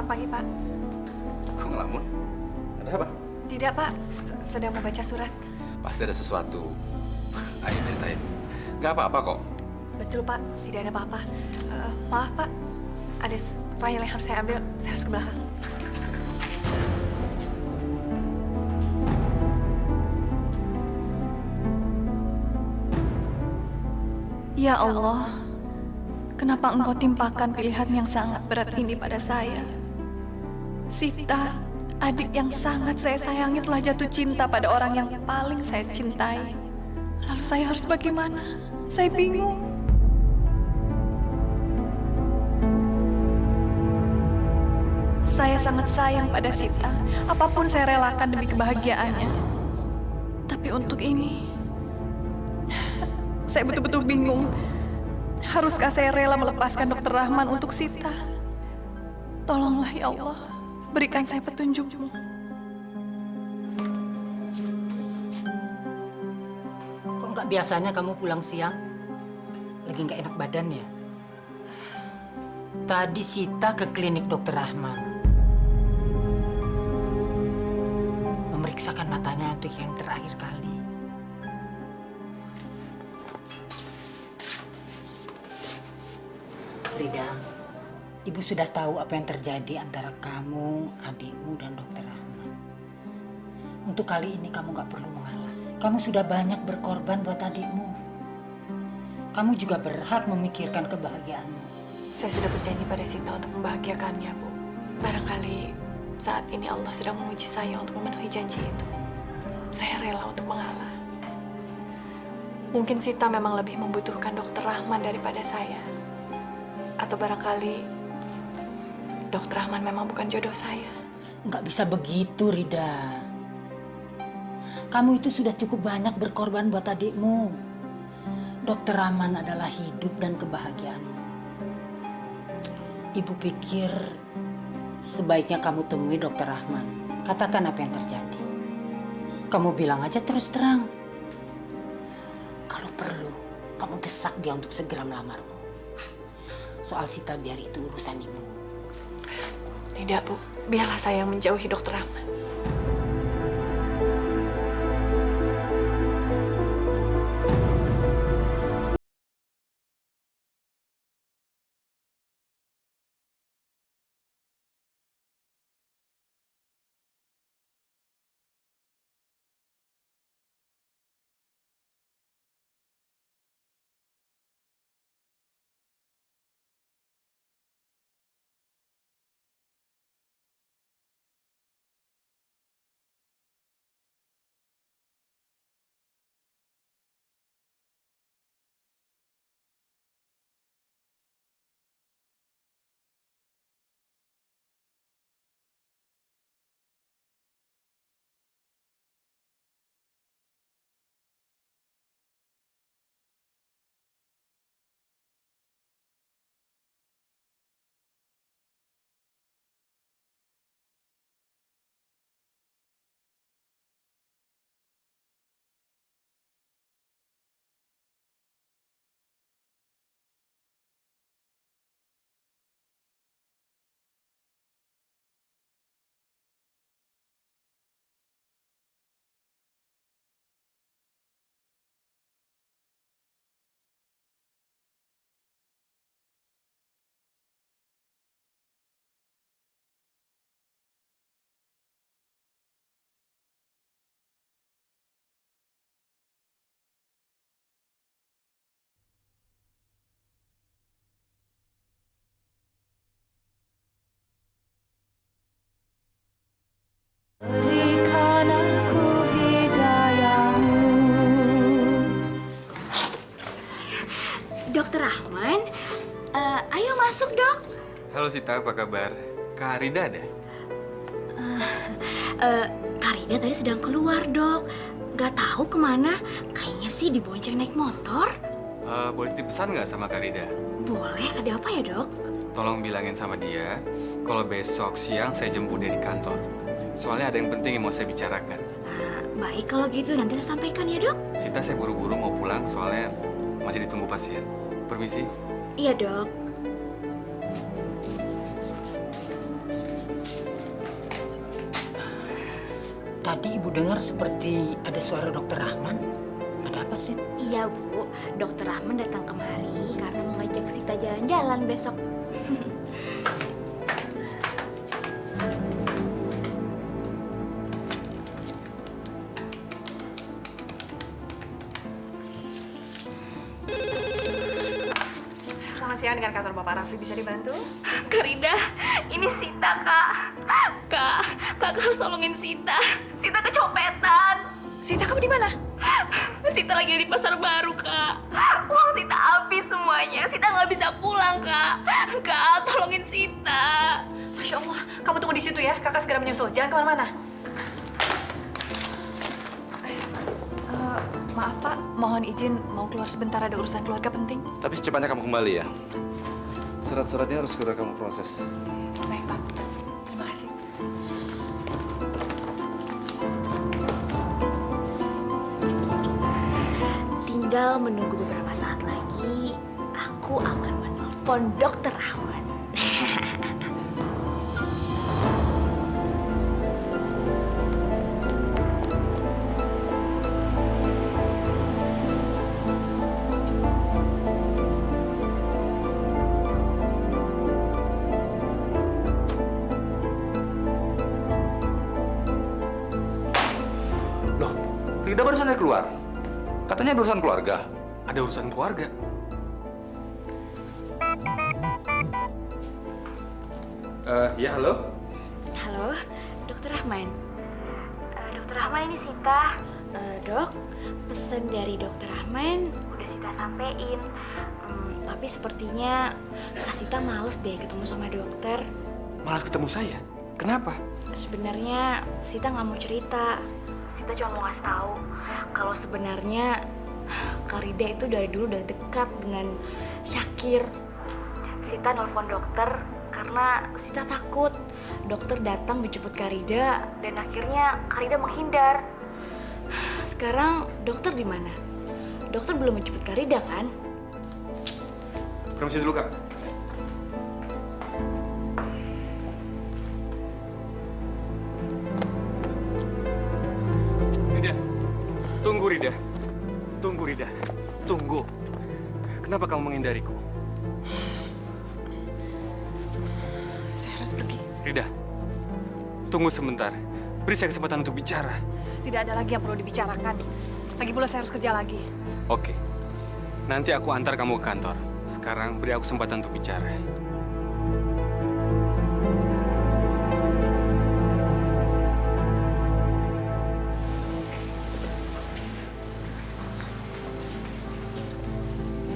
Selamat pagi, Pak. Kok ngelamun? Ada apa? Tidak, Pak. Sedang membaca surat. Pasti ada sesuatu. Ayo ceritain. Gak apa-apa kok. Betul, Pak. Tidak ada apa-apa. Maaf, Pak. Ada file yang harus saya ambil. Saya harus ke belakang. Ya Allah, kenapa Engkau timpakan pilihan yang sangat berat ini pada saya? Sita, adik yang sangat saya sayangi telah jatuh cinta pada orang yang paling saya cintai. Lalu saya harus bagaimana? Saya bingung. Saya sangat sayang pada Sita. Apapun saya relakan demi kebahagiaannya. Tapi untuk ini, saya betul-betul bingung. Haruskah saya rela melepaskan Dokter Rahman untuk Sita? Tolonglah ya Allah, berikan saya petunjuk-Mu. Kok nggak biasanya kamu pulang siang? Lagi nggak enak badan ya? Tadi Sita ke klinik Dokter Rahman. Memeriksakan matanya untuk yang terakhir kali. Rida, Ibu sudah tahu apa yang terjadi antara kamu, adikmu, dan Dokter Rahman. Untuk kali ini kamu nggak perlu mengalah. Kamu sudah banyak berkorban buat adikmu. Kamu juga berhak memikirkan kebahagiaanmu. Saya sudah berjanji pada Sita untuk membahagiakannya, Bu. Barangkali saat ini Allah sedang menguji saya untuk memenuhi janji itu. Saya rela untuk mengalah. Mungkin Sita memang lebih membutuhkan Dokter Rahman daripada saya. Atau barangkali Dokter Rahman memang bukan jodoh saya. Nggak bisa begitu, Rida. Kamu itu sudah cukup banyak berkorban buat adikmu. Dokter Rahman adalah hidup dan kebahagiaanmu. Ibu pikir sebaiknya kamu temui Dokter Rahman. Katakan apa yang terjadi. Kamu bilang aja terus terang. Kalau perlu, kamu desak dia untuk segera melamarmu. Soal Sita biar itu urusan ibu. Tidak, Bu. Biarlah saya yang menjauhi Dokter Rahman. Berikan aku hidayahmu. Dokter Rahman, ayo masuk, Dok. Halo Sita, apa kabar? Kak Rida ada? Karida tadi sedang keluar, Dok. Gak tahu kemana. Kayaknya sih dibonceng naik motor. Boleh dipesan nggak sama Kak Rida? Boleh, ada apa ya, Dok? Tolong bilangin sama dia, kalau besok siang saya jemput dia di kantor. Soalnya ada yang penting yang mau saya bicarakan. Baik, kalau gitu nanti saya sampaikan ya, Dok. Sita, saya buru-buru mau pulang soalnya masih ditunggu pasien. Permisi. Iya, Dok. Tadi ibu dengar seperti ada suara dokter Rahman. Ada apa sih? Iya Bu, dokter Rahman datang kemari karena mau ngajak Sita jalan-jalan besok. Selamat siang, dengan kantor Bapak Rafli, bisa dibantu? Kak Rida, ini Sita Kak. Kak harus tolongin Sita. Sita kecopetan. Sita, kamu di mana? Sita lagi di pasar baru, Kak. Uang Sita habis semuanya. Sita nggak bisa pulang, Kak. Kak, tolongin Sita. Masya Allah, kamu tunggu di situ ya, kakak segera menyusul, jangan kemana-mana. Maaf Pak, mohon izin mau keluar sebentar, ada urusan keluarga penting. Tapi secepatnya kamu kembali ya. Surat-suratnya harus segera kamu proses. Baik Pak, terima kasih. Tinggal menunggu beberapa saat lagi, aku akan menelpon Dokter Rahman. Loh, Rida barusan dari keluar. Katanya ada urusan keluarga. Ada urusan keluarga. Ya halo. Halo, Dokter Rahman. Dokter Rahman, ini Sita. Dok, pesan dari Dokter Rahman udah Sita sampein. Tapi sepertinya Kak Sita males deh ketemu sama dokter. Malas ketemu saya. Kenapa? Sebenarnya Sita nggak mau cerita. Sita cuma mau ngasih tahu kalau sebenarnya Kak Rida itu dari dulu udah dekat dengan Syakir. Sita nelfon dokter karena Sita takut dokter datang menjemput Kak Rida dan akhirnya Kak Rida menghindar. Sekarang dokter di mana? Dokter belum menjemput Kak Rida kan? Permisi dulu, Kak. Rida. Tunggu, Rida. Tunggu, Rida. Tunggu. Kenapa kamu menghindariku? Saya harus pergi. Rida, tunggu sebentar. Beri saya kesempatan untuk bicara. Tidak ada lagi yang perlu dibicarakan. Lagi pula saya harus kerja lagi. Oke. Nanti aku antar kamu ke kantor. Sekarang beri aku kesempatan untuk bicara.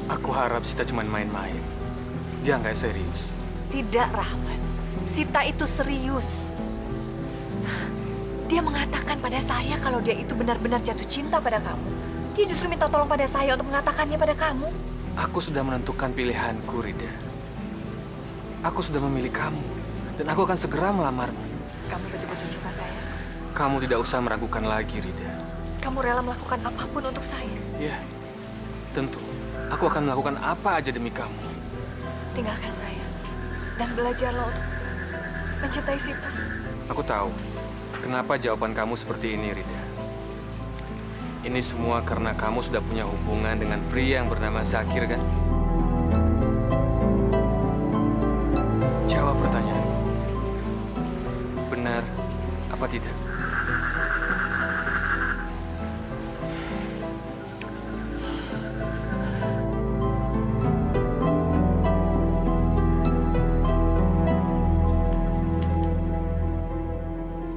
Aku harap Sita cuma main-main. Dia nggak serius. Tidak, Rahman. Sita itu serius. Dia mengatakan pada saya kalau dia itu benar-benar jatuh cinta pada kamu. Dia justru minta tolong pada saya untuk mengatakannya pada kamu. Aku sudah menentukan pilihanku, Rida. Aku sudah memilih kamu. Dan aku akan segera melamarmu. Kamu betul-betul cinta saya. Kamu tidak usah meragukan lagi, Rida. Kamu rela melakukan apapun untuk saya. Ya, tentu. Aku akan melakukan apa aja demi kamu. Tinggalkan saya. Dan belajarlah untuk mencintai Sita. Aku tahu kenapa jawaban kamu seperti ini, Rida. Ini semua karena kamu sudah punya hubungan dengan pria yang bernama Zakir, kan? Jawab pertanyaan. Benar apa tidak?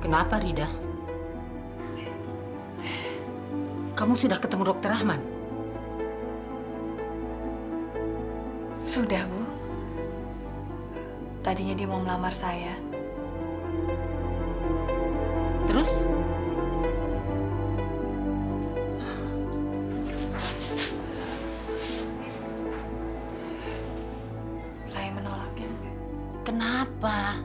Kenapa, Rida? Kamu sudah ketemu Dokter Rahman? Sudah, Bu. Tadinya dia mau melamar saya. Terus? Saya menolaknya. Kenapa?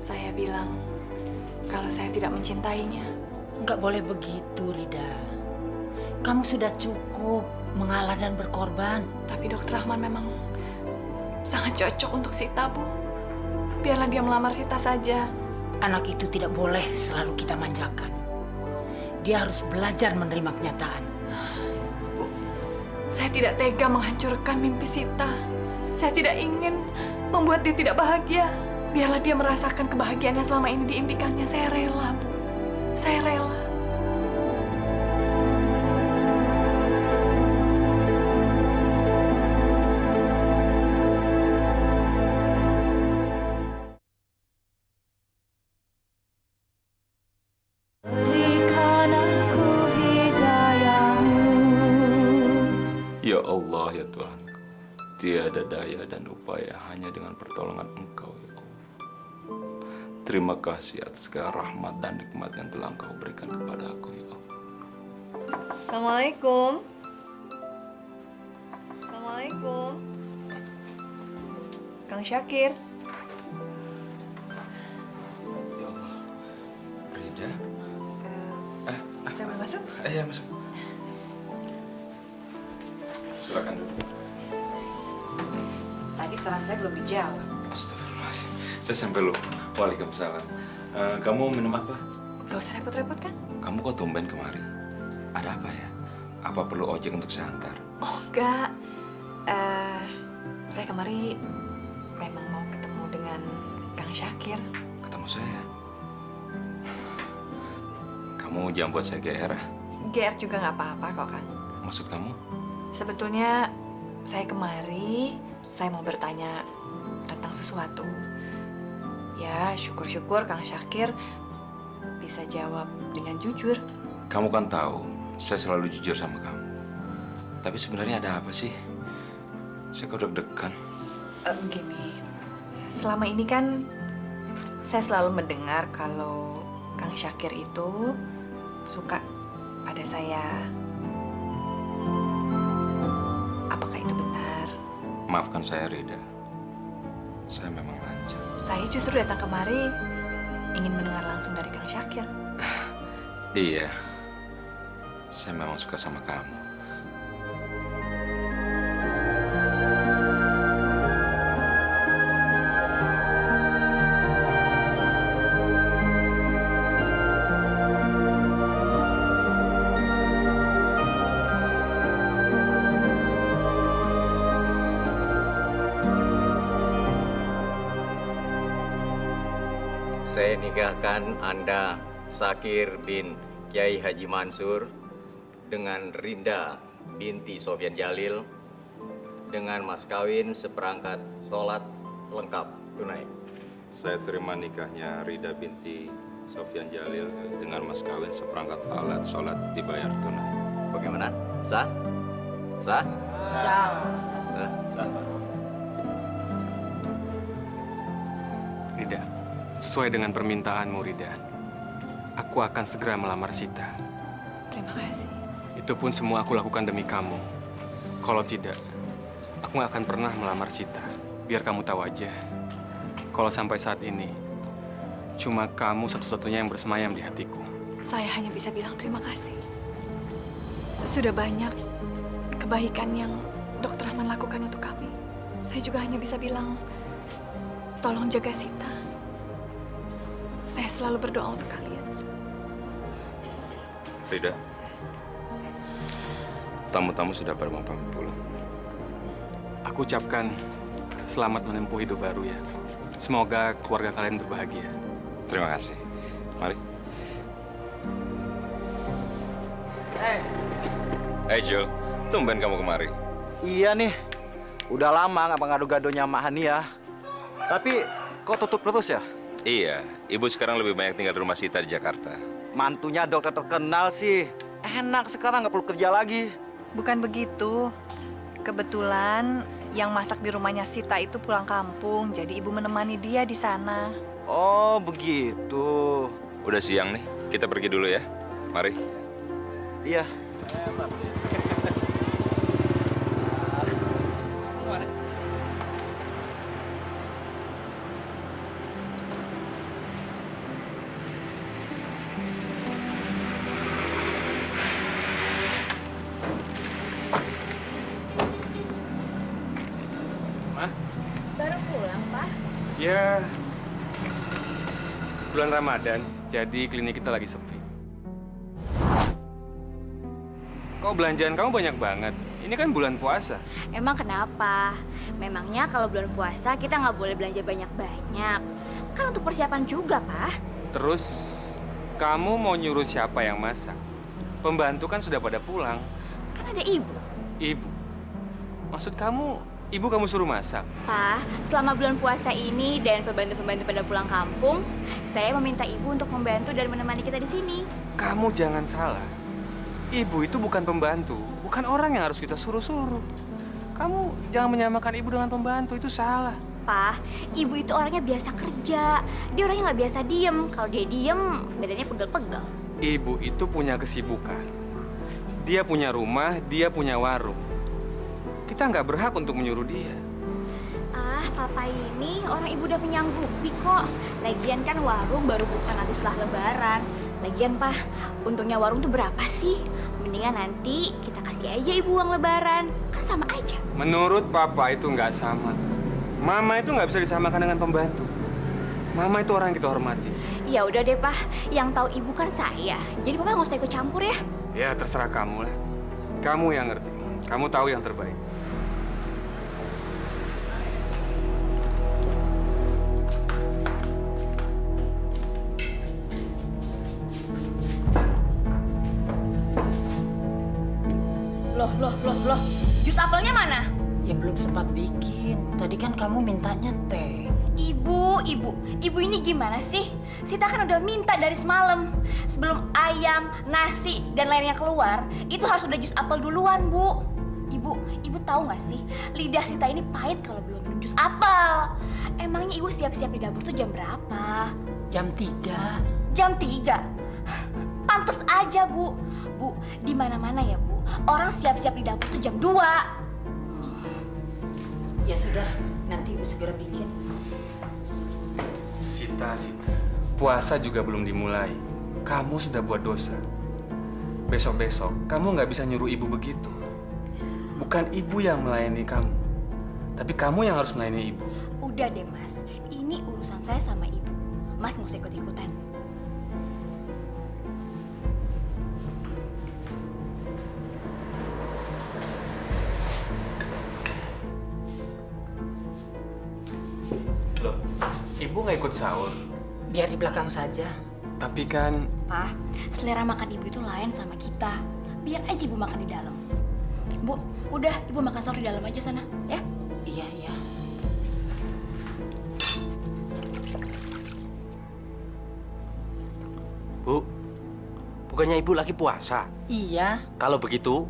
Saya bilang kalau saya tidak mencintainya. Nggak boleh begitu, Rida. Kamu sudah cukup mengalah dan berkorban. Tapi Dokter Rahman memang sangat cocok untuk Sita, Bu. biarlah dia melamar Sita saja. Anak itu tidak boleh selalu kita manjakan. Dia harus belajar menerima kenyataan. Saya tidak tega menghancurkan mimpi Sita. Saya tidak ingin membuat dia tidak bahagia. Biarlah dia merasakan kebahagiaan yang selama ini diimpikannya. Saya rela, Bu. Saya rela. Ya Allah, ya Tuhanku, tiada daya dan upaya hanya dengan pertolongan Engkau, ya Allah. Terima kasih atas segala rahmat dan nikmat yang telah Engkau berikan kepada aku, ya Allah. Assalamualaikum. Assalamualaikum. Kang Syakir. Ya Allah. Rida? Saya boleh masuk? Iya, masuk. Silakan duduk. Tadi saran saya belum dijawab. Astagfirullahaladzim, saya sampai lupa. Waalaikumsalam. Kamu minum apa? Gak usah repot-repot kan? Kamu kok tumben kemari? Ada apa ya? Apa perlu ojek untuk saya antar? Oh, enggak. Saya kemari memang mau ketemu dengan Kang Syakir. Ketemu saya. Kamu jangan buat saya GR ya? GR juga nggak apa-apa kok, Kang. Maksud kamu? Sebetulnya saya kemari, saya mau bertanya tentang sesuatu. Ya, syukur-syukur Kang Syakir bisa jawab dengan jujur. Kamu kan tahu, saya selalu jujur sama kamu. Tapi sebenarnya ada apa sih? Saya kok deg-degan. Begini, selama ini kan saya selalu mendengar kalau Kang Syakir itu suka pada saya. Apakah itu benar? Maafkan saya, Rida. Saya memang lancar. Saya justru datang kemari ingin mendengar langsung dari Kang Syakir. Iya, saya memang suka sama kamu. Saya nikahkan Anda, Sakir bin Kiai Haji Mansur, dengan Rinda binti Sofyan Jalil, dengan mas kawin seperangkat sholat lengkap tunai. Saya terima nikahnya Rida binti Sofyan Jalil dengan mas kawin seperangkat alat sholat dibayar tunai. Bagaimana? Sah? Sah? Syam. Sah? Rida, sesuai dengan permintaanmu, Rida, aku akan segera melamar Sita. Terima kasih. Itu pun semua aku lakukan demi kamu. Kalau tidak, aku nggak akan pernah melamar Sita. Biar kamu tahu aja, kalau sampai saat ini, cuma kamu satu-satunya yang bersemayam di hatiku. Saya hanya bisa bilang terima kasih. Sudah banyak kebaikan yang Dokter Rahman lakukan untuk kami. Saya juga hanya bisa bilang, tolong jaga Sita. Saya selalu berdoa untuk kalian. Rida, tamu-tamu sudah pada mau pamit pulang. Aku ucapkan selamat menempuh hidup baru ya. Semoga keluarga kalian berbahagia. Terima kasih. Mari. Hey Jul, tumben kamu kemari. Iya nih, udah lama nggak mengadu-gadunya sama Hania. Tapi kok tutup terus ya? Iya, ibu sekarang lebih banyak tinggal di rumah Sita di Jakarta. Mantunya dokter terkenal sih. Enak sekarang nggak perlu kerja lagi. Bukan begitu. Kebetulan yang masak di rumahnya Sita itu pulang kampung, jadi ibu menemani dia di sana. Oh begitu. Udah siang nih, kita pergi dulu ya. Mari. Iya. Baru pulang, Pak? Ya, Bulan Ramadan, jadi klinik kita lagi sepi. Kok belanjaan kamu banyak banget? Ini kan bulan puasa. Emang kenapa? Memangnya kalau bulan puasa kita nggak boleh belanja banyak-banyak. Kan untuk persiapan juga, Pak. Terus, kamu mau nyuruh siapa yang masak? Pembantu kan sudah pada pulang. Kan ada ibu. Ibu? Maksud kamu, ibu kamu suruh masak? Pak, selama bulan puasa ini dan pembantu-pembantu pada pulang kampung, saya meminta ibu untuk membantu dan menemani kita di sini. Kamu jangan salah. Ibu itu bukan pembantu, bukan orang yang harus kita suruh-suruh. Kamu jangan menyamakan ibu dengan pembantu, itu salah. Pak, ibu itu orangnya biasa kerja. Dia orangnya nggak biasa diem. Kalau dia diem, badannya pegel-pegel. Ibu itu punya kesibukan. Dia punya rumah, dia punya warung. Kita nggak berhak untuk menyuruh dia. Ah, papa ini orang ibu udah menyanggupi kok. Lagian kan warung baru buka nanti setelah lebaran. Lagian, Pak, untungnya warung tuh berapa sih? Mendingan nanti kita kasih aja ibu uang lebaran. Kan sama aja. Menurut papa itu nggak sama. Mama itu nggak bisa disamakan dengan pembantu. Mama itu orang yang kita hormati. Ya udah deh, Pak. Yang tahu ibu kan saya. Jadi papa nggak usah ikut campur ya. Ya terserah kamu lah. Kamu yang ngerti. Kamu tahu yang terbaik. Loh. Jus apelnya mana? Ya belum sempat bikin. Tadi kan kamu mintanya teh. Ibu ini gimana sih? Sita kan udah minta dari semalam. Sebelum ayam, nasi, dan lainnya keluar, itu harus udah jus apel duluan, Bu. Ibu tahu nggak sih, lidah Sita ini pahit kalau belum minum jus apel. Emangnya ibu siap-siap di dapur tuh jam berapa? Jam 3. Jam 3? Pantes aja, Bu. Bu, di mana-mana ya, Bu. Orang siap-siap di dapur tuh jam 2. Ya sudah, nanti ibu segera bikin. Sita. Puasa juga belum dimulai. Kamu sudah buat dosa. Besok-besok, kamu nggak bisa nyuruh ibu begitu. Bukan ibu yang melayani kamu, tapi kamu yang harus melayani ibu. Udah deh, Mas. Ini urusan saya sama ibu. Mas nggak usah ikut-ikutan. Loh, ibu nggak ikut sahur? Biar di belakang saja. Tapi kan... Pak, selera makan ibu itu lain sama kita. Biar aja ibu makan di dalam. Bu, udah ibu makan sahur di dalam aja sana, ya? Iya. Bu, bukannya ibu lagi puasa? Iya, Kalau begitu,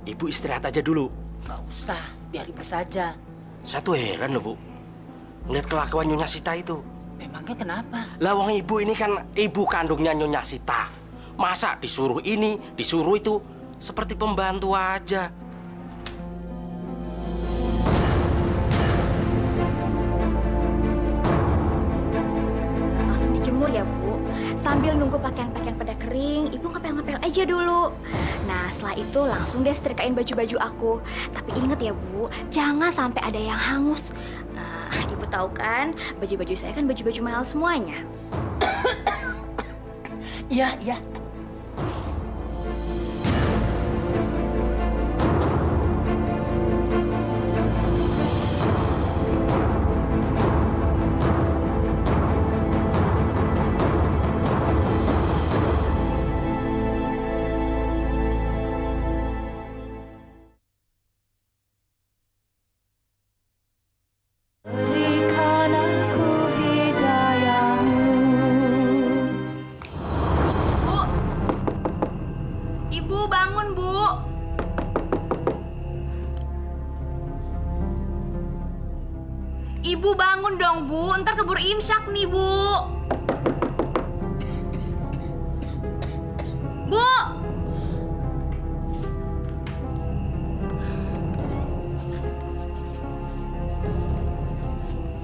ibu istirahat aja dulu. nggak usah. Biar ibu saja. Saya tuh heran loh, Bu. Ngeliat kelakuan Nyonya Sita itu. Memangnya kenapa? Lah wong ibu ini kan ibu kandungnya Nyonya Sita. Masa disuruh ini, disuruh itu, seperti pembantu aja. Langsung dijemur ya, Bu. Sambil nunggu pakaian-pakaian pada kering, ibu ngepel-ngepel aja dulu. Nah, setelah itu langsung deh setrikain baju-baju aku. Tapi inget ya, Bu, jangan sampai ada yang hangus. Ibu tahu kan, baju-baju saya kan baju-baju mahal semuanya. Iya. Bu! Ibu bangun, Bu! Ibu bangun dong, Bu. Ntar keburu imsak nih, Bu. Bu!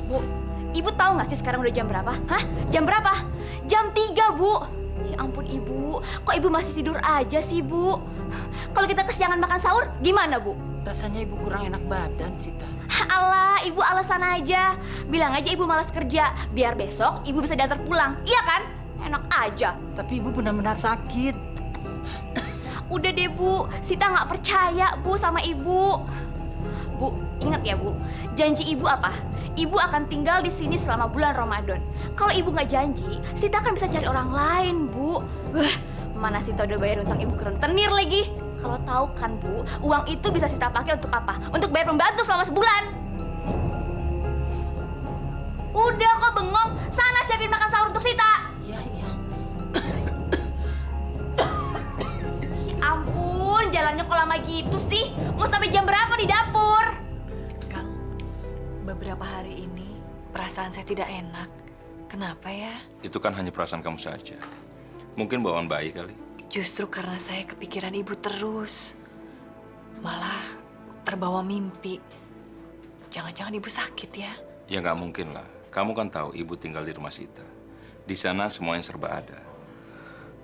Bu, Ibu tahu nggak sih sekarang udah jam berapa? Hah? Jam berapa? Jam 3, Bu. Ya ampun, Ibu. Kok Ibu masih tidur aja sih, Bu? Kalau kita kesiangan makan sahur, gimana, Bu? Rasanya ibu kurang enak badan, Sita. Alah, ibu alasan aja. Bilang aja ibu malas kerja, biar besok ibu bisa diantar pulang. Iya kan? Enak aja. Tapi ibu benar-benar sakit. Udah deh Bu, Sita nggak percaya Bu sama ibu. Bu, ingat ya Bu, janji ibu apa? Ibu akan tinggal di sini selama bulan Ramadan. Kalau ibu nggak janji, Sita kan bisa cari orang lain Bu. Mana Sita udah bayar utang ibu ke rentenir lagi. Kalau tahu kan Bu, uang itu bisa Sita pakai untuk apa? Untuk bayar pembantu selama sebulan. Udah kok bengong, sana siapin makan sahur untuk Sita. Iya, iya. Ampun, jalannya kok lama gitu sih? Mau sampai jam berapa di dapur? Kang, beberapa hari ini perasaan saya tidak enak. Kenapa ya? Itu kan hanya perasaan kamu saja. Mungkin bawaan bayi kali. Justru karena saya kepikiran ibu terus. Malah terbawa mimpi. Jangan-jangan ibu sakit ya? Ya nggak mungkin lah. Kamu kan tahu ibu tinggal di rumah Sita. Di sana semuanya serba ada.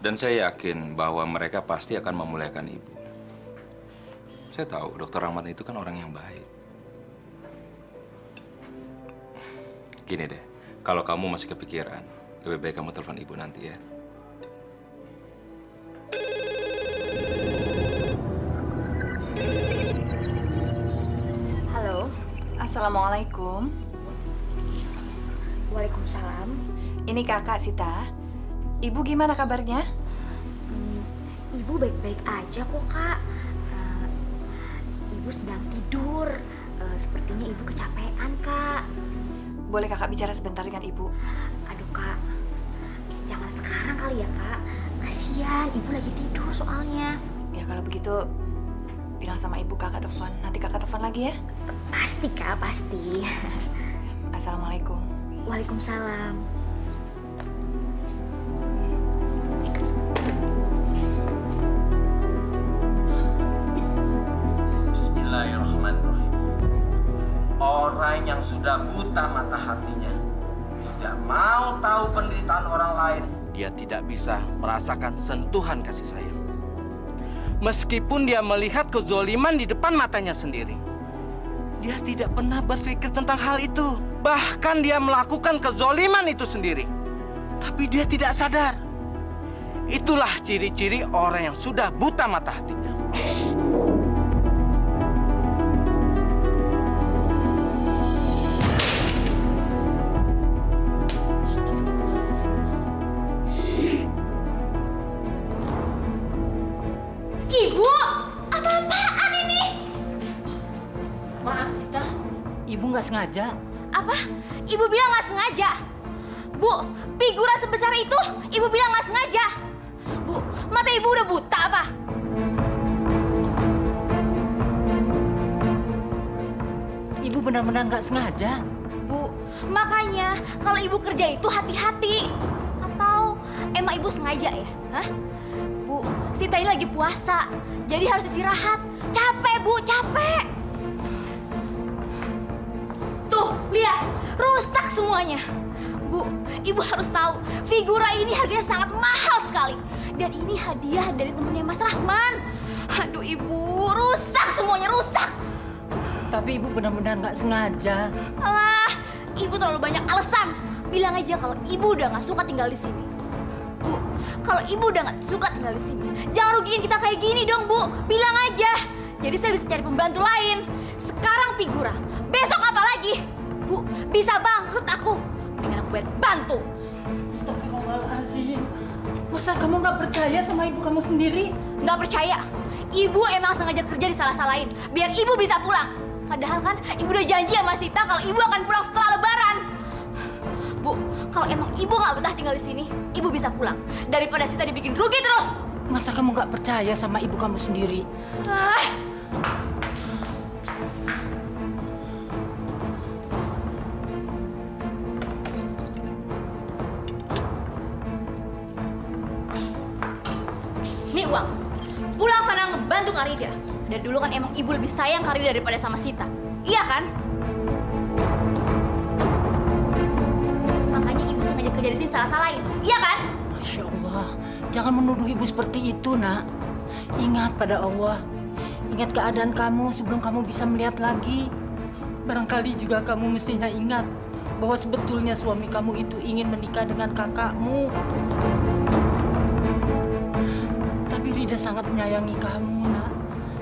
Dan saya yakin bahwa mereka pasti akan memuliakan ibu. Saya tahu Dokter Rahmat itu kan orang yang baik. Gini deh, kalau kamu masih kepikiran, lebih baik kamu telepon ibu nanti ya. Halo. Assalamualaikum. Waalaikumsalam. Ini kakak Sita. Ibu gimana kabarnya? Ibu baik-baik aja kok, Kak. Ibu sedang tidur. Sepertinya ibu kecapean, Kak. Boleh kakak bicara sebentar dengan ibu? Aduh, Kak. Jangan sekarang kali ya, Kak. Kasihan, ibu lagi tidur soalnya. Ya kalau begitu, bilang sama ibu kakak telepon. Nanti kakak telepon lagi ya? Pasti, Kak, pasti. Assalamualaikum. Waalaikumsalam. Bismillahirrahmanirrahim. Orang yang sudah buta mata hatinya, tidak mau tahu penderitaan orang lain, dia tidak bisa merasakan sentuhan kasih sayang. Meskipun dia melihat kezoliman di depan matanya sendiri, dia tidak pernah berpikir tentang hal itu. Bahkan dia melakukan kezoliman itu sendiri, tapi dia tidak sadar. Itulah ciri-ciri orang yang sudah buta mata hatinya. Ibu, apa-apaan ini? Maaf, Sita. Ibu nggak sengaja. Apa? Ibu bilang nggak sengaja. Bu, figura sebesar itu, ibu bilang nggak sengaja. Bu, mata ibu udah buta apa? Ibu benar-benar nggak sengaja. Bu, makanya kalau ibu kerja itu hati-hati. Atau emang ibu sengaja ya? Hah? Bu, Sita ini lagi puasa, jadi harus istirahat. Capek, Bu, capek. Tuh, lihat, rusak semuanya. Bu, ibu harus tahu, figura ini harganya sangat mahal sekali. Dan ini hadiah dari temennya Mas Rahman. Aduh, ibu, rusak semuanya, rusak. Tapi ibu benar-benar nggak sengaja. Alah, ibu terlalu banyak alasan. Bilang aja kalau ibu udah nggak suka tinggal di sini. Bu, kalau ibu udah nggak suka tinggal di sini, jangan rugiin kita kayak gini dong, Bu. Bilang aja. Jadi saya bisa cari pembantu lain. Sekarang figura, besok apa lagi? Bu, bisa bangkrut aku. Mendingan aku bayar bantu. Astagfirullahaladzim. Masa kamu nggak percaya sama ibu kamu sendiri? Nggak percaya. Ibu emang sengaja kerja disalah-salahin biar ibu bisa pulang. Padahal kan ibu udah janji sama Sita kalau ibu akan pulang setelah Lebaran. Bu, kalau emang ibu nggak betah tinggal di sini, ibu bisa pulang. Daripada Sita dibikin rugi terus. Masa kamu nggak percaya sama ibu kamu sendiri? Ah. Nih uang, pulang sana ngebantu Karida. Dan dulu kan emang ibu lebih sayang Karida daripada sama Sita. Iya kan? Makanya ibu sengaja kerja di sini salah-salahin. Iya kan? Masya Allah, jangan menuduh ibu seperti itu, nak. Ingat pada Allah. Ingat keadaan kamu sebelum kamu bisa melihat lagi. Barangkali juga kamu mestinya ingat bahwa sebetulnya suami kamu itu ingin menikah dengan kakakmu. Tapi Rida sangat menyayangi kamu, nak.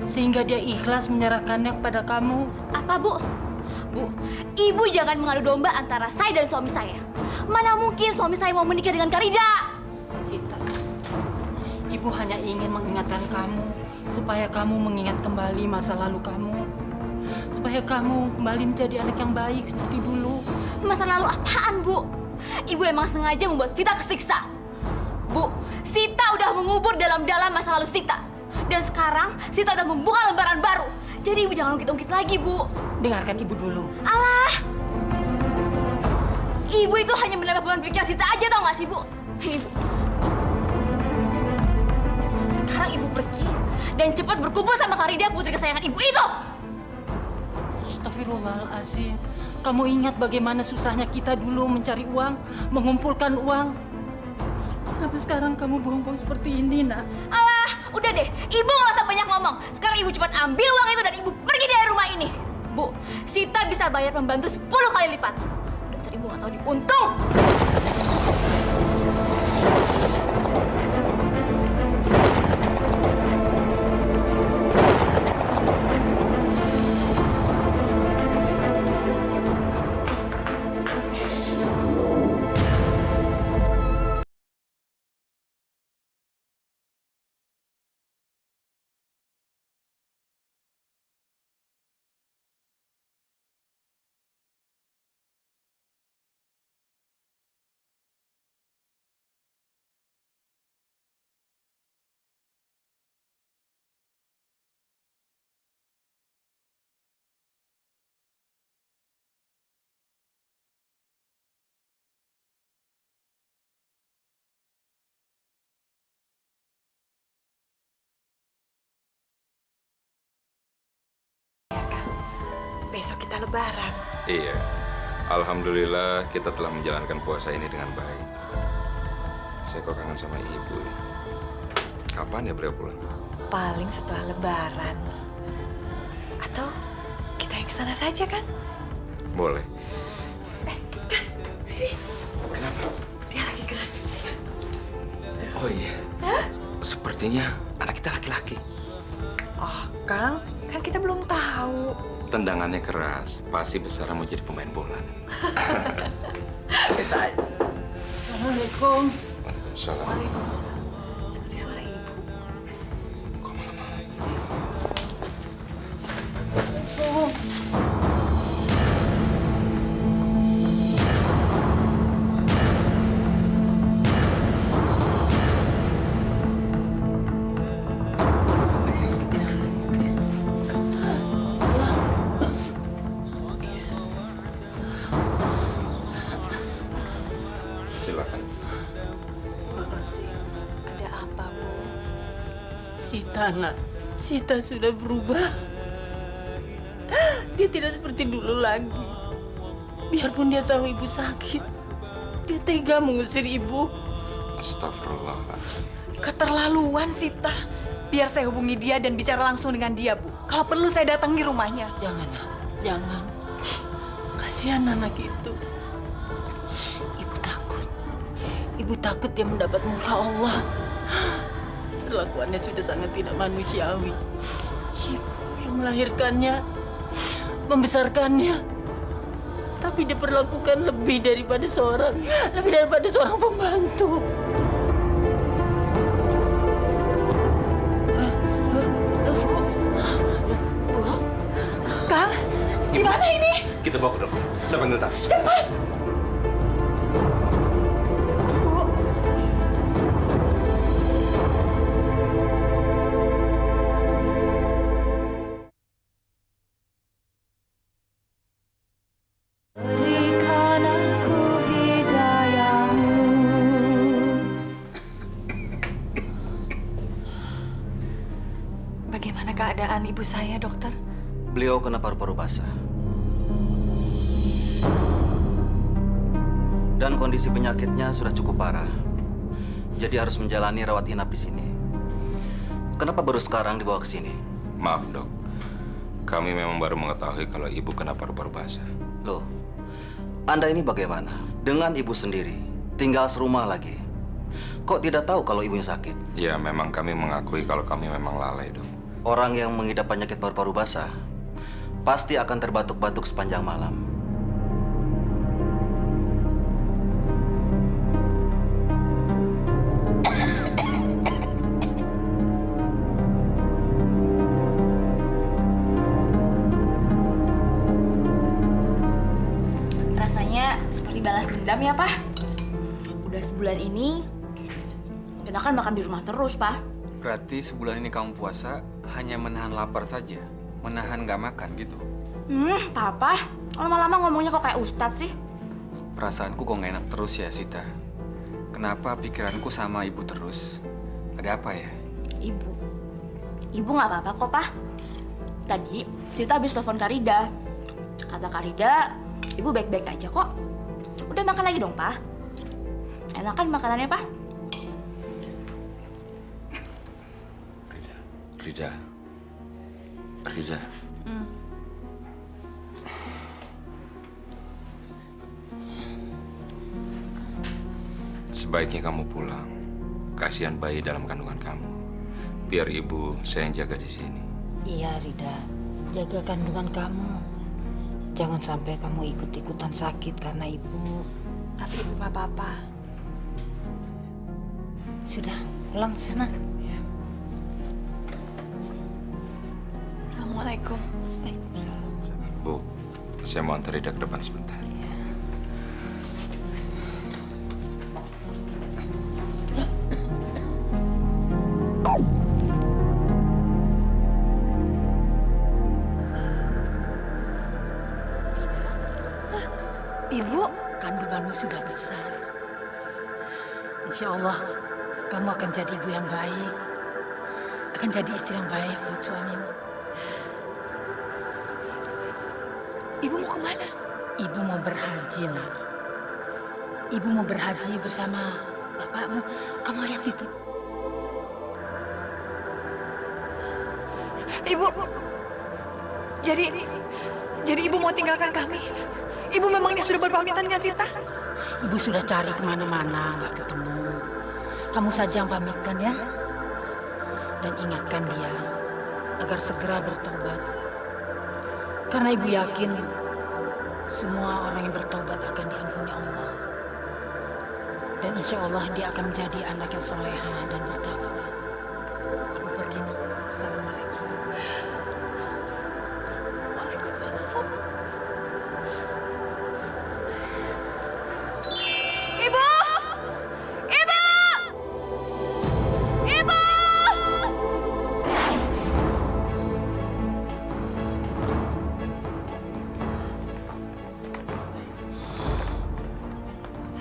Sehingga dia ikhlas menyerahkannya kepada kamu. Apa, Bu? Bu, Ibu jangan mengadu domba antara saya dan suami saya. Mana mungkin suami saya mau menikah dengan Karida? Sita, Ibu hanya ingin mengingatkan kamu supaya kamu mengingat kembali masa lalu kamu. Supaya kamu kembali menjadi anak yang baik seperti dulu. Masa lalu apaan, Bu? Ibu emang sengaja membuat Sita kesiksa. Bu, Sita udah mengubur dalam-dalam masa lalu Sita. Dan sekarang Sita udah membuka lembaran baru. Jadi Ibu jangan ungkit-ungkit lagi, Bu. Dengarkan Ibu dulu. Alah! Ibu itu hanya menambah beban pikiran Sita aja, tau gak sih, Bu? Ini, Bu. Sekarang Ibu pergi dan cepat berkumpul sama Karida, putri kesayangan Ibu itu! Astagfirullahaladzim. Kamu ingat bagaimana susahnya kita dulu mencari uang, mengumpulkan uang. Kenapa sekarang kamu bohong-bohong seperti ini, nak? Alah, udah deh. Ibu gak usah banyak ngomong. Sekarang Ibu cepat ambil uang itu dan Ibu pergi dari rumah ini. Bu, Sita bisa bayar pembantu 10 kali lipat. Dasar Ibu gak tahu diuntung. Besok kita lebaran. Iya. Alhamdulillah kita telah menjalankan puasa ini dengan baik. Saya kok kangen sama ibu. Kapan ya beliau pulang? Paling setelah lebaran. Atau kita yang kesana saja, kan? Boleh. Sini. Kenapa? Dia lagi gerak. Sini. Oh iya. Sepertinya anak kita laki-laki. Oh, Kang. Kan kita belum tahu. Tendangannya keras, pasti besar mau jadi pemain bola. Assalamualaikum. Waalaikumsalam. Waalaikumsalam. Seperti suara ibu. Kok malam-malam? Silakan. Makasih. Ada apa, Bu? Sita, nak. Sita sudah berubah. Dia tidak seperti dulu lagi. Biarpun dia tahu ibu sakit, dia tega mengusir ibu. Astagfirullahaladzim. Keterlaluan, Sita. Biar saya hubungi dia dan bicara langsung dengan dia, Bu. Kalau perlu saya datangi rumahnya. Jangan, nak. Jangan. Kasihan anak itu. Ibu takut. Ibu takut dia mendapat murka Allah. Perlakuannya sudah sangat tidak manusiawi. Ibu yang melahirkannya, membesarkannya. Tapi diperlakukan lebih daripada seorang pembantu. Kang, gimana ini? Kita bawa ke dokter. Saya panggil tas. Cepat! Berikan aku hidayahmu. Bagaimana keadaan ibu saya, dokter? Beliau kena paru-paru basah. Dan kondisi penyakitnya sudah cukup parah. Jadi harus menjalani rawat inap di sini. Kenapa baru sekarang dibawa ke sini? Maaf dok, Kami memang baru mengetahui kalau ibu kena paru-paru basah. Loh, Anda ini bagaimana? Dengan ibu sendiri, tinggal serumah lagi. Kok tidak tahu kalau ibunya sakit? Ya, memang kami mengakui kalau kami memang lalai, Dok. Orang yang mengidap penyakit paru-paru basah pasti akan terbatuk-batuk sepanjang malam. Rasanya seperti balas dendam ya, Pak. Udah sebulan ini, kita kan makan di rumah terus, Pak. Berarti sebulan ini kamu puasa hanya menahan lapar saja? Menahan nggak makan gitu? Papa, lama-lama ngomongnya kok kayak ustadz sih? Perasaanku kok nggak enak terus ya, Sita. Kenapa pikiranku sama ibu terus? Ada apa ya? Ibu nggak apa-apa kok, Pak. Tadi, Sita habis telepon Karida. Kata Karida, ibu baik-baik aja kok. Udah makan lagi dong, Pak. Enak kan makanannya, Pak? Rida. Sebaiknya kamu pulang. Kasihan bayi dalam kandungan kamu. Biar ibu saya yang jaga di sini. Iya, Rida. Jaga kandungan kamu. Jangan sampai kamu ikut-ikutan sakit karena ibu. Tapi ibu nggak apa-apa. Sudah, pulang sana. Assalamualaikum. Waalaikumsalam. Bu, saya mau antar Rida ke depan sebentar. Ibu, Kandunganmu sudah besar. Insya Allah, kamu akan jadi ibu yang baik. Akan jadi istri yang baik buat suamimu. ibu mau kemana? Ibu mau berhaji, nak. Ibu mau berhaji bersama bapakmu. Kamu lihat itu. Ibu, jadi ibu mau tinggalkan kami? Ibu memangnya sudah berpamitan nggak, Sita? Ibu sudah cari kemana-mana, nggak ketemu. Kamu saja yang pamitkan ya. Dan ingatkan dia agar segera bertobat. Karena ibu yakin semua orang yang bertobat akan diampuni Allah. Dan insya Allah dia akan menjadi anak yang soleha dan bertakwa. Ibu pergi, nak. Assalamualaikum. Ibu! Ibu! Ibu!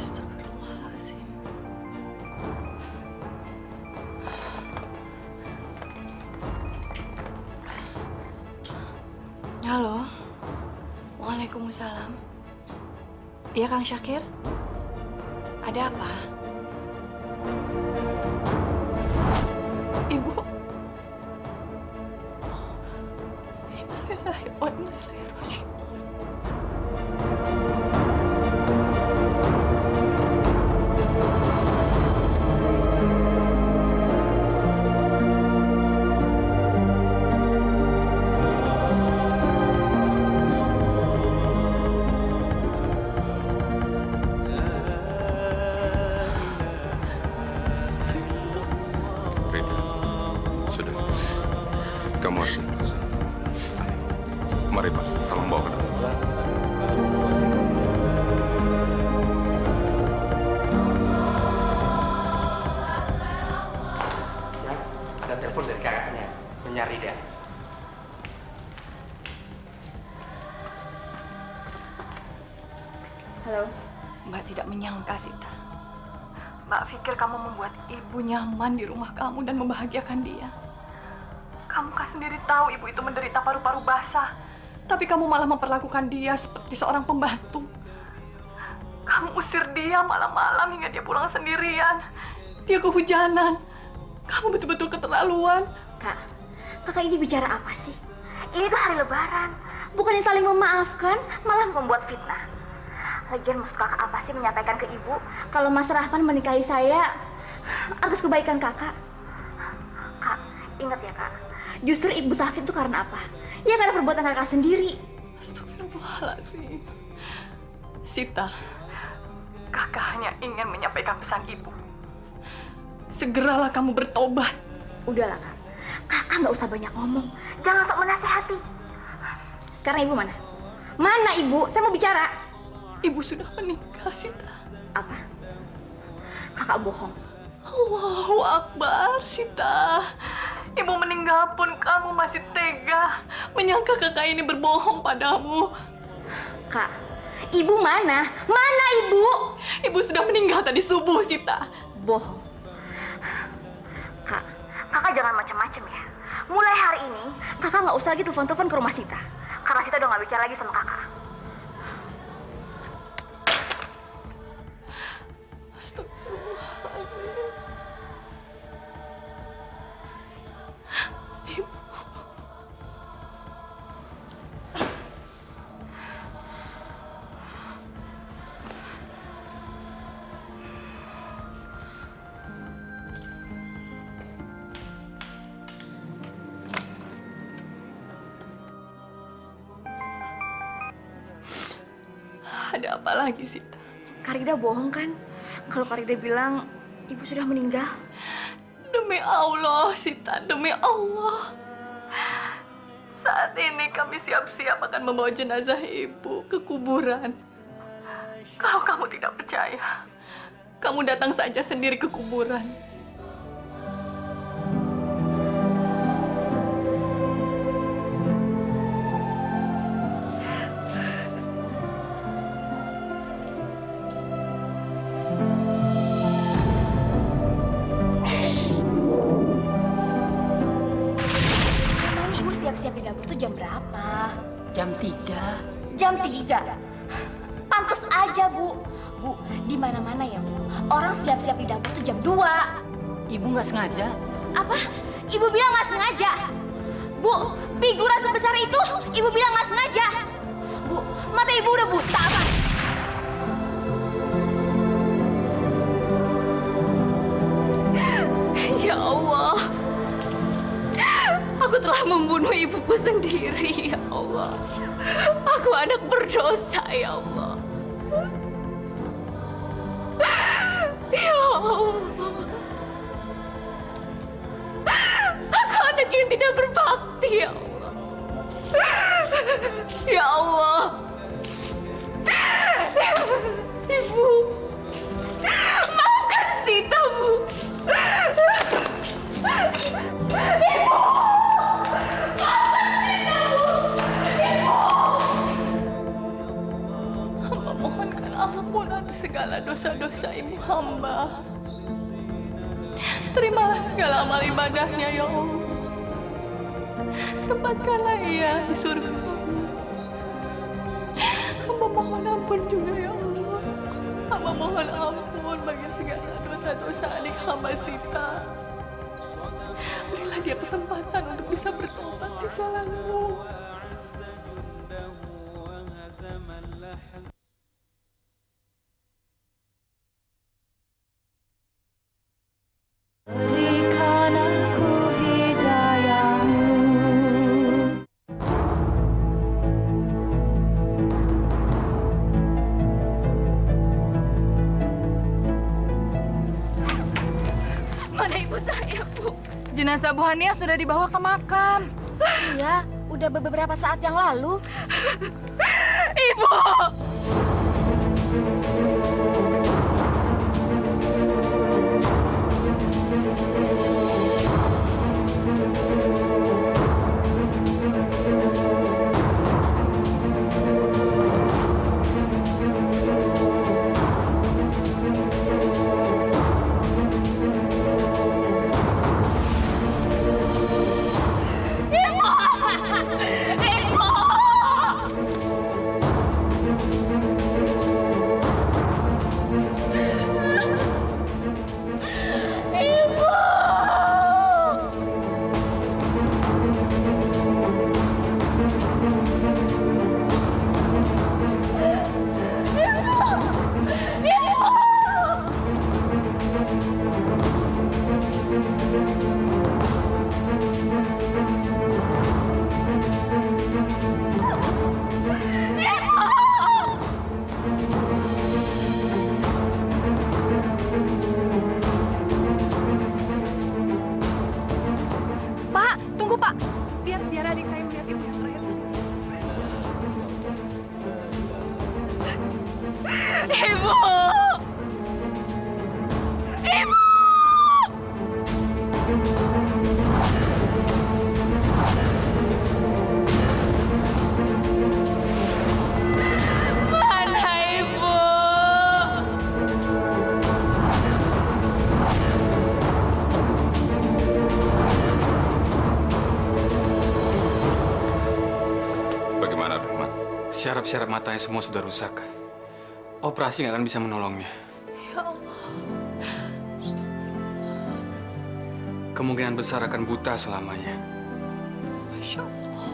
Astagfirullahaladzim. Halo. Waalaikumsalam. Iya, Kang Syakir? Ada apa? Ibu? Innalillahi wa inna ilaihi raji'un. Rida, sudah. Kamu harus ikhlas. Mari, Pak. Tolong bawa ke dalam. Ya, ada telepon dari kakaknya. Mencari dia. Halo. Mbak tidak menyangka, Sita. Mbak pikir kamu membuat ibu nyaman di rumah kamu dan membahagiakan dia. Kamu kan sendiri tahu ibu itu menderita paru-paru basah. Tapi kamu malah memperlakukan dia seperti seorang pembantu. Kamu usir dia malam-malam hingga dia pulang sendirian. Dia kehujanan. Kamu betul-betul keterlaluan. Kak, kakak ini bicara apa sih? Ini tuh hari lebaran. Bukannya saling memaafkan, malah membuat fitnah. Lagian maksud kakak apa sih menyampaikan ke ibu kalau Mas Rahman menikahi saya atas kebaikan kakak? Kak, ingat ya kak, justru ibu sakit itu karena apa? Ya karena perbuatan kakak sendiri. Astagfirullahaladzim. Sita, kakak hanya ingin menyampaikan pesan ibu. Segeralah kamu bertobat. Udahlah kak, kakak nggak usah banyak ngomong. Jangan sok menasehati. Sekarang ibu mana? Mana ibu? Saya mau bicara. Ibu sudah meninggal, Sita. Apa? Kakak bohong. Allahu Akbar, Sita. Ibu meninggal pun kamu masih tega menyangka kakak ini berbohong padamu. Kak, ibu mana? Mana ibu? Ibu sudah meninggal tadi subuh, Sita. Bohong. Kak, kakak jangan macam-macam ya. Mulai hari ini, kakak nggak usah lagi telepon-telepon ke rumah Sita. Karena Sita udah nggak bicara lagi sama kakak. Ada apa lagi, Sita? Karida bohong kan? Kalau Karida bilang ibu sudah meninggal. Demi Allah, Sita, demi Allah. Saat ini kami siap-siap akan membawa jenazah ibu ke kuburan. Kalau kamu tidak percaya, kamu datang saja sendiri ke kuburan. Emang ibu siap-siap di dapur tuh jam berapa? Jam 3. Jam 3. Pantes aja, Bu. Bu, di mana-mana ya, Bu. Orang siap-siap di dapur tuh jam 2. Ibu nggak sengaja. Apa? Ibu bilang nggak sengaja. Bu, figura sebesar itu ibu bilang nggak sengaja. Bu, mata ibu udah buta apa? Ya Allah, aku telah membunuh ibuku sendiri, ya Allah. Aku anak berdosa, ya Allah. Ya Allah, aku anak yang tidak berbakti, ya Allah. Ya Allah, Ibu, maafkan Sita, Bu. Hamba mohonkan ampun atas segala dosa-dosa ibu hamba. Terimalah segala amal ibadahnya, ya Allah. Tempatkanlah ia di surga. Hamba mohon ampun juga, ya Allah. Hamba mohon ampun bagi segala dosa-dosa adik hamba Sita. Berilah dia kesempatan untuk bisa bertobat di jalanmu. Berikan aku hidayahmu. Mana ibu saya, Bu? Jenazah Bu Hania sudah dibawa ke makam. Iya, udah beberapa saat yang lalu. Ibu! Pak. Biar adik saya melihat ibu yang terakhir kali. Ibu! Ibu! Mana ibu? Bagaimana, Rahman? Syaraf-syaraf matanya semua sudah rusak. Operasi nggak akan bisa menolongnya. Ya Allah. Kemungkinan besar akan buta selamanya. Masya Allah.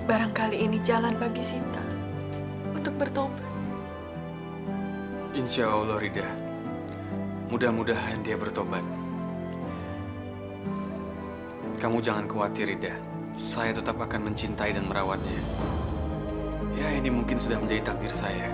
Barangkali ini jalan bagi Sita untuk bertobat. Insya Allah, Rida. Mudah-mudahan dia bertobat. Kamu jangan khawatir, Rida. Saya tetap akan mencintai dan merawatnya. Ya, ini mungkin sudah menjadi takdir saya.